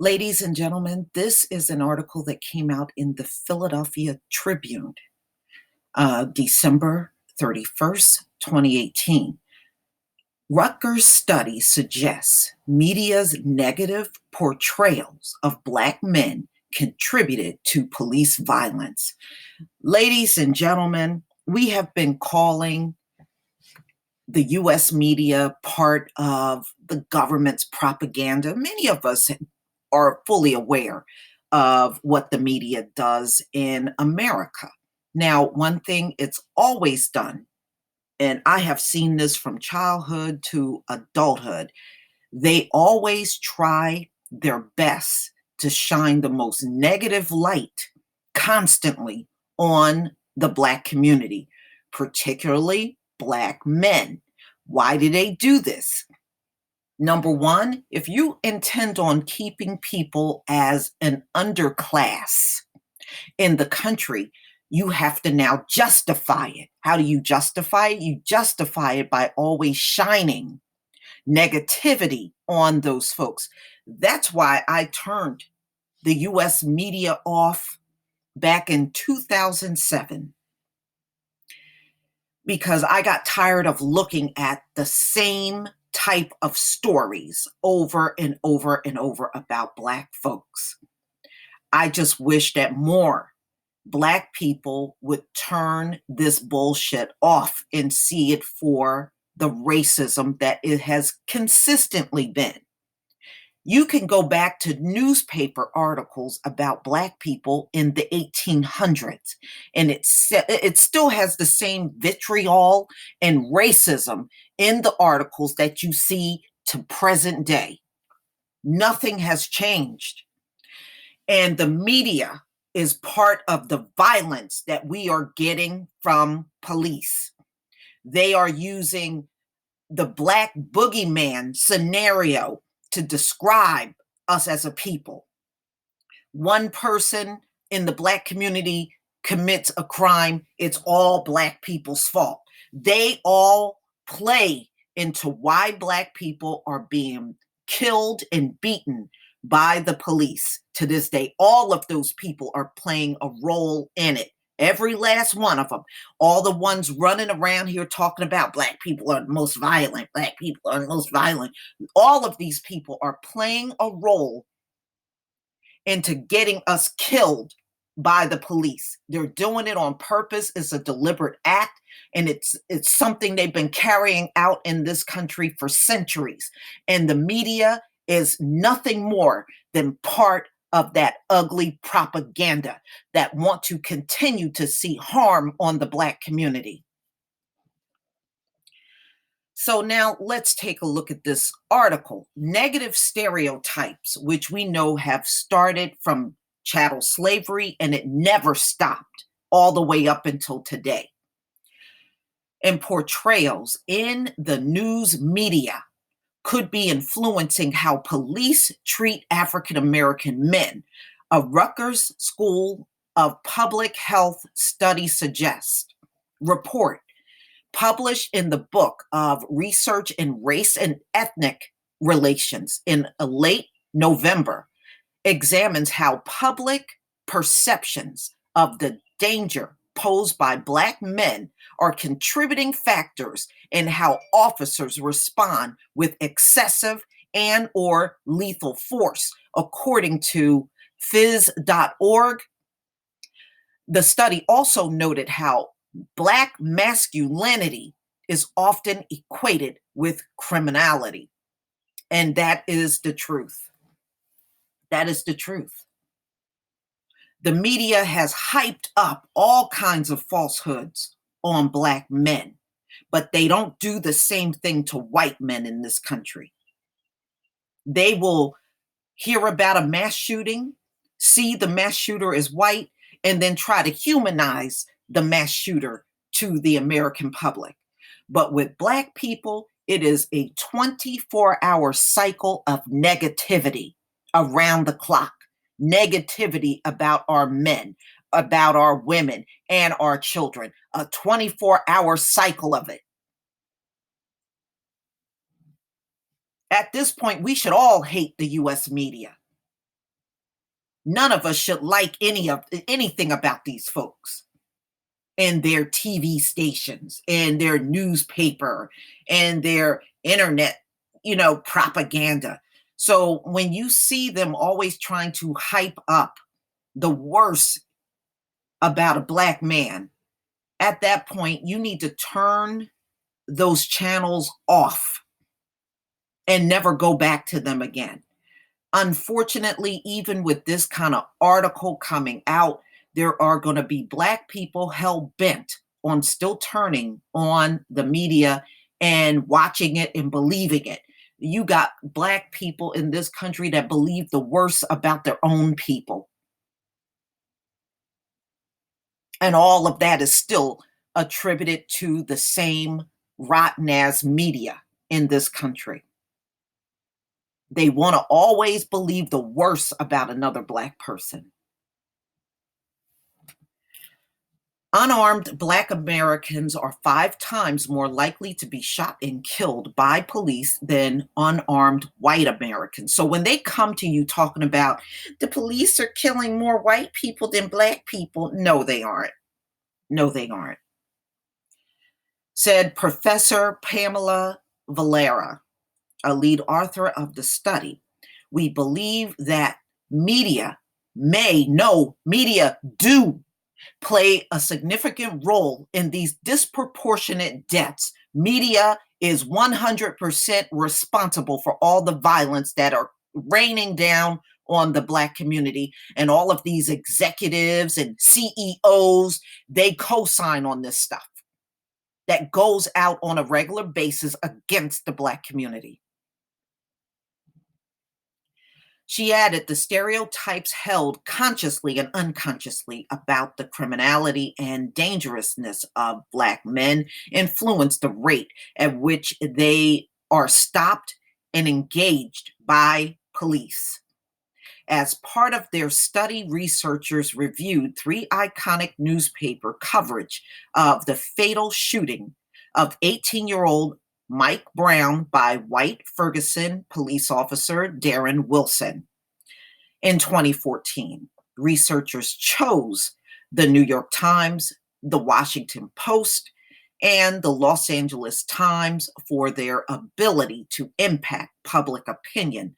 Ladies and gentlemen, this is an article that came out in the Philadelphia Tribune, December 31st, 2018. Rutgers study suggests media's negative portrayals of Black men contributed to police violence. Ladies and gentlemen, we have been calling the US media part of the government's propaganda. Many of us are fully aware of what the media does in America. Now, one thing it's always done, and I have seen this from childhood to adulthood, they always try their best to shine the most negative light constantly on the Black community, particularly Black men. Why do they do this? Number one, if you intend on keeping people as an underclass in the country, you have to now justify it. How do you justify it? You justify it by always shining negativity on those folks. That's why I turned the US media off back in 2007, because I got tired of looking at the same type of stories over and over and over about Black folks. I just wish that more Black people would turn this bullshit off and see it for the racism that it has consistently been. You can go back to newspaper articles about Black people in the 1800s, and it still has the same vitriol and racism in the articles that you see to present day. Nothing has changed. And the media is part of the violence that we are getting from police. They are using the Black boogeyman scenario to describe us as a people. One person in the Black community commits a crime, it's all Black people's fault. They all play into why Black people are being killed and beaten by the police. To this day, all of those people are playing a role in it. Every last one of them. All the ones running around here talking about Black people are the most violent. Black people are the most violent. All of these people are playing a role into getting us killed by the police. They're doing it on purpose. It's a deliberate act, and it's something they've been carrying out in this country for centuries. And the media is nothing more than part of that ugly propaganda that want to continue to see harm on the Black community. So now let's take a look at this article. Negative stereotypes, which we know have started from chattel slavery, and it never stopped all the way up until today. And portrayals in the news media could be influencing how police treat African American men. A Rutgers School of Public Health study suggests. Report published in the book of Research in Race and Ethnic Relations in late November examines how public perceptions of the danger posed by Black men are contributing factors in how officers respond with excessive and or lethal force, according to phys.org. The study also noted how Black masculinity is often equated with criminality. And that is the truth. That is the truth. The media has hyped up all kinds of falsehoods on Black men, but they don't do the same thing to white men in this country. They will hear about a mass shooting, see the mass shooter is white, and then try to humanize the mass shooter to the American public. But with Black people, it is a 24-hour cycle of negativity around the clock. Negativity about our men, about our women, and our children. A 24-hour cycle of it. At this point, we should all hate the US media. None of us should like anything about these folks and their TV stations and their newspaper and their internet, propaganda. So when you see them always trying to hype up the worst about a black man, at that point, you need to turn those channels off and never go back to them again. Unfortunately, even with this kind of article coming out, there are going to be black people hell bent on still turning on the media and watching it and believing it. You got black people in this country that believe the worst about their own people. And all of that is still attributed to the same rotten ass media in this country. They want to always believe the worst about another black person. Unarmed Black Americans are 5 times more likely to be shot and killed by police than unarmed white Americans. So when they come to you talking about the police are killing more white people than black people, no, they aren't. No, they aren't. Said Professor Pamela Valera, a lead author of the study. We believe that media do play a significant role in these disproportionate deaths. Media is 100% responsible for all the violence that are raining down on the black community, and all of these executives and CEOs, they co-sign on this stuff that goes out on a regular basis against the black community. She added the stereotypes held consciously and unconsciously about the criminality and dangerousness of black men influence the rate at which they are stopped and engaged by police. As part of their study, researchers reviewed 3 iconic newspaper coverage of the fatal shooting of 18-year-old Mike Brown by white Ferguson police officer Darren Wilson. In 2014, researchers chose the New York Times, the Washington Post, and the Los Angeles Times for their ability to impact public opinion,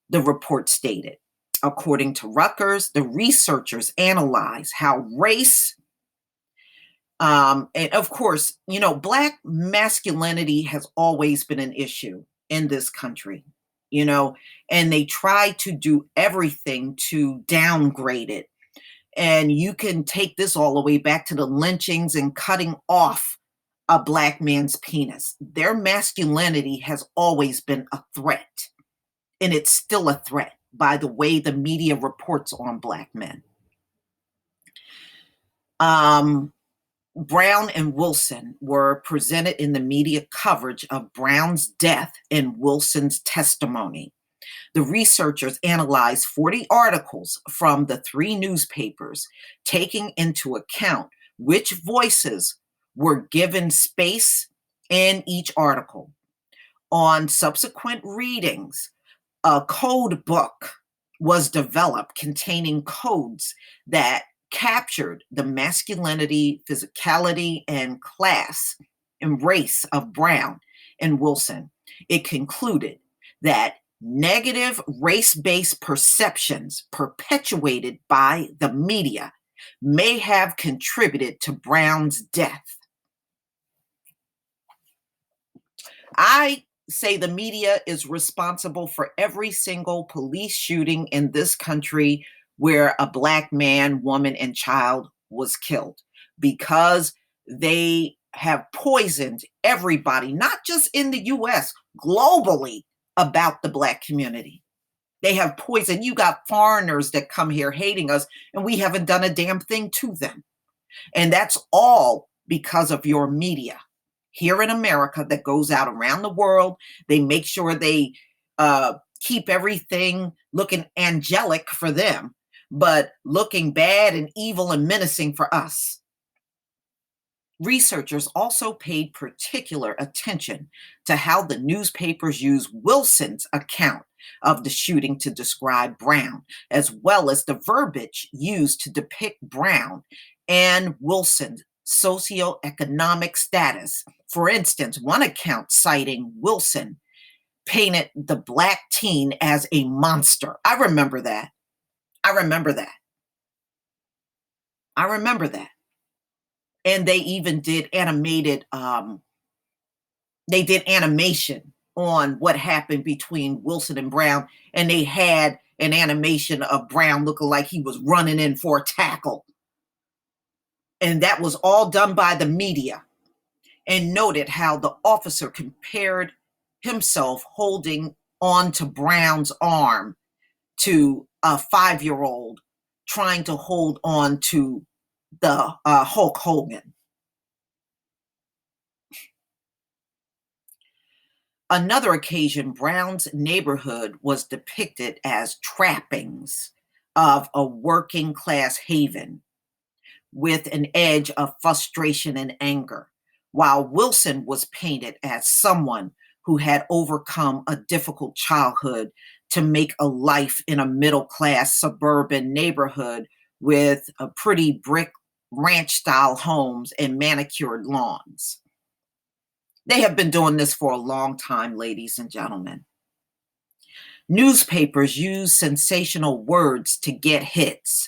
the report stated. According to Rutgers, the researchers analyze how race, and of course, black masculinity has always been an issue in this country, and they try to do everything to downgrade it. And you can take this all the way back to the lynchings and cutting off a black man's penis. Their masculinity has always been a threat, and it's still a threat by the way the media reports on black men. Brown and Wilson were presented in the media coverage of Brown's death and Wilson's testimony. The researchers analyzed 40 articles from the 3 newspapers, taking into account which voices were given space in each article. On subsequent readings, a code book was developed containing codes that captured the masculinity, physicality, and class and race of Brown and Wilson. It concluded that negative race-based perceptions perpetuated by the media may have contributed to Brown's death. I say the media is responsible for every single police shooting in this country where a black man, woman, and child was killed, because they have poisoned everybody, not just in the US, globally, about the black community. They have poisoned. You got foreigners that come here hating us, and we haven't done a damn thing to them. And that's all because of your media here in America that goes out around the world. They make sure they keep everything looking angelic for them, but looking bad and evil and menacing for us. Researchers also paid particular attention to how the newspapers use Wilson's account of the shooting to describe Brown, as well as the verbiage used to depict Brown and Wilson's socioeconomic status. For instance, one account citing Wilson painted the black teen as a monster. I remember that. I remember that. I remember that. And they even did they did animation on what happened between Wilson and Brown, and they had an animation of Brown looking like he was running in for a tackle. And that was all done by the media, and noted how the officer compared himself holding on to Brown's arm to a 5-year-old trying to hold on to the Hulk Hogan. Another occasion, Brown's neighborhood was depicted as trappings of a working class haven with an edge of frustration and anger, while Wilson was painted as someone who had overcome a difficult childhood to make a life in a middle class suburban neighborhood with a pretty brick ranch style homes and manicured lawns. They have been doing this for a long time, ladies and gentlemen. Newspapers use sensational words to get hits.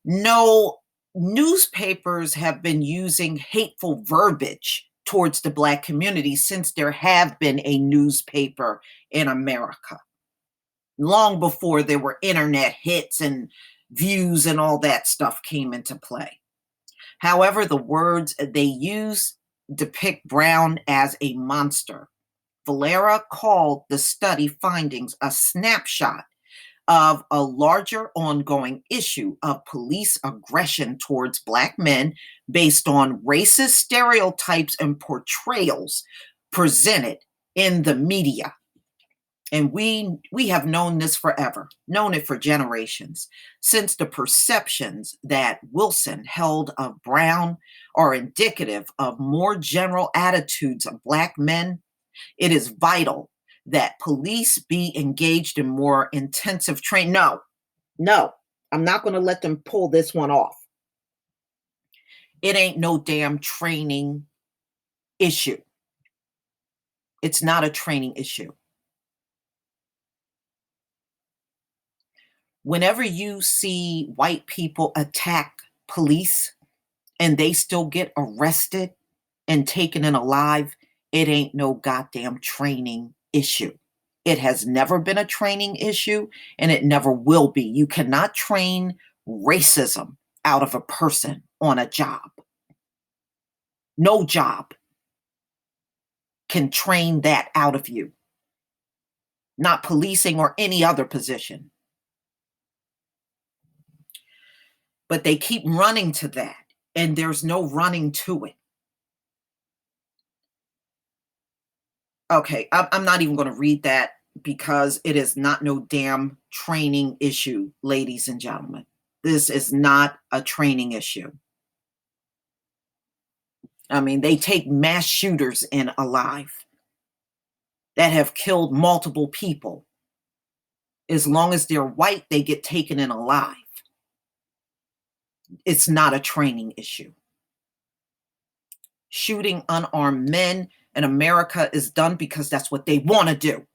No, newspapers have been using hateful verbiage towards the Black community since there have been a newspaper in America, long before there were internet hits and views and all that stuff came into play. However, the words they use depict Brown as a monster. Valera called the study findings a snapshot of a larger ongoing issue of police aggression towards Black men based on racist stereotypes and portrayals presented in the media. And we have known this forever, known it for generations, since the perceptions that Wilson held of Brown are indicative of more general attitudes of Black men. It is vital that police be engaged in more intensive training. No, I'm not going to let them pull this one off. It ain't no damn training issue. It's not a training issue. Whenever you see white people attack police and they still get arrested and taken in alive, it ain't no goddamn training issue. It has never been a training issue, and it never will be. You cannot train racism out of a person on a job. No job can train that out of you. Not policing or any other position. But they keep running to that, and there's no running to it. Okay, I'm not even going to read that because it is not no damn training issue, ladies and gentlemen. This is not a training issue. I mean, they take mass shooters in alive that have killed multiple people. As long as they're white, they get taken in alive. It's not a training issue. Shooting unarmed men in America is done because that's what they want to do.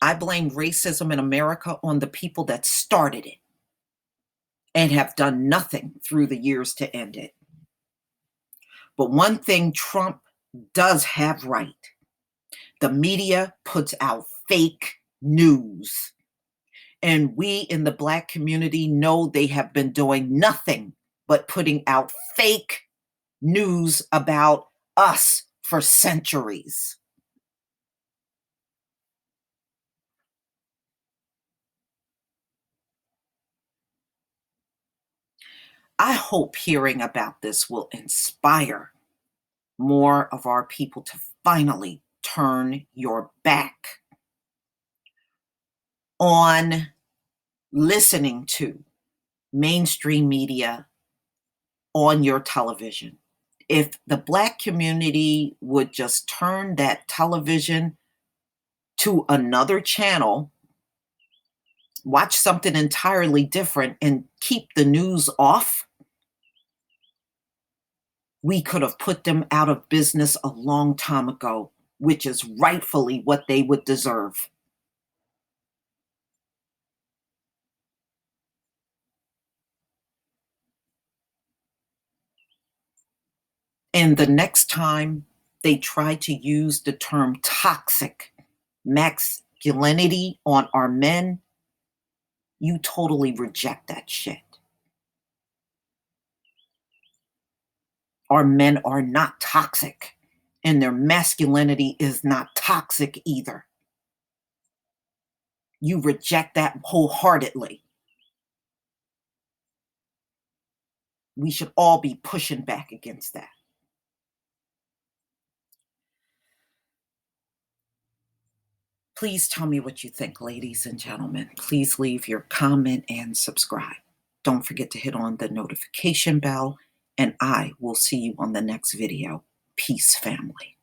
I blame racism in America on the people that started it and have done nothing through the years to end it. But one thing Trump does have right: the media puts out fake news. And we in the Black community know they have been doing nothing but putting out fake news about us for centuries. I hope hearing about this will inspire more of our people to finally turn your back on listening to mainstream media on your television. If the Black community would just turn that television to another channel, watch something entirely different, and keep the news off, we could have put them out of business a long time ago, which is rightfully what they would deserve. And the next time they try to use the term toxic masculinity on our men, you totally reject that shit. Our men are not toxic, and their masculinity is not toxic either. You reject that wholeheartedly. We should all be pushing back against that. Please tell me what you think, ladies and gentlemen. Please leave your comment and subscribe. Don't forget to hit on the notification bell, and I will see you on the next video. Peace, family.